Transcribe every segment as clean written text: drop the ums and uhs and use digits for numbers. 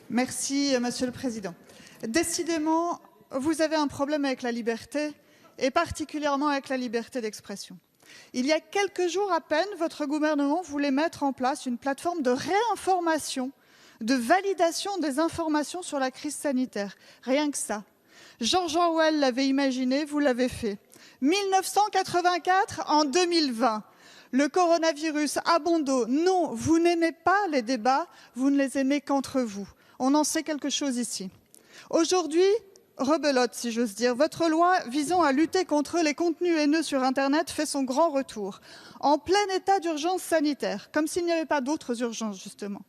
Merci, Monsieur le Président. Décidément, vous avez un problème avec la liberté, et particulièrement avec la liberté d'expression. Il y a quelques jours à peine, votre gouvernement voulait mettre en place une plateforme de réinformation, de validation des informations sur la crise sanitaire. Rien que ça. George Orwell l'avait imaginé, vous l'avez fait. 1984 en 2020. Le coronavirus à bon dos. Non, vous n'aimez pas les débats, vous ne les aimez qu'entre vous. On en sait quelque chose ici. Aujourd'hui, rebelote si j'ose dire, votre loi visant à lutter contre les contenus haineux sur Internet fait son grand retour, en plein état d'urgence sanitaire, comme s'il n'y avait pas d'autres urgences justement.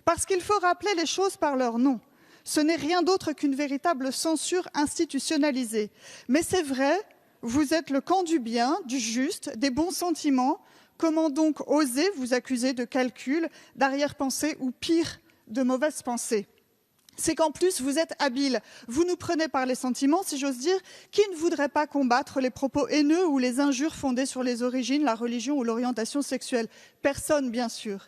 Parce qu'il faut rappeler les choses par leur nom. Ce n'est rien d'autre qu'une véritable censure institutionnalisée. Mais c'est vrai, vous êtes le camp du bien, du juste, des bons sentiments. Comment donc oser vous accuser de calcul, d'arrière-pensée ou pire, de mauvaise pensée? C'est qu'en plus, vous êtes habile. Vous nous prenez par les sentiments, si j'ose dire. Qui ne voudrait pas combattre les propos haineux ou les injures fondées sur les origines, la religion ou l'orientation sexuelle? Personne, bien sûr.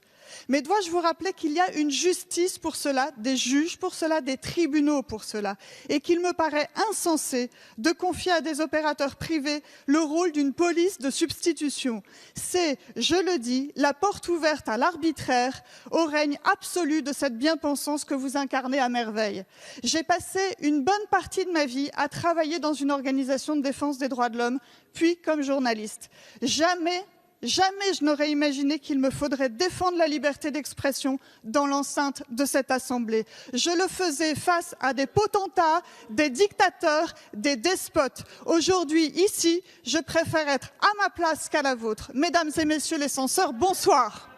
Mais dois-je vous rappeler qu'il y a une justice pour cela, des juges pour cela, des tribunaux pour cela, et qu'il me paraît insensé de confier à des opérateurs privés le rôle d'une police de substitution. C'est, je le dis, la porte ouverte à l'arbitraire, au règne absolu de cette bien-pensance que vous incarnez à merveille. J'ai passé une bonne partie de ma vie à travailler dans une organisation de défense des droits de l'homme, puis comme journaliste. Jamais je n'aurais imaginé qu'il me faudrait défendre la liberté d'expression dans l'enceinte de cette Assemblée. Je le faisais face à des potentats, des dictateurs, des despotes. Aujourd'hui, ici, je préfère être à ma place qu'à la vôtre. Mesdames et messieurs les censeurs, bonsoir.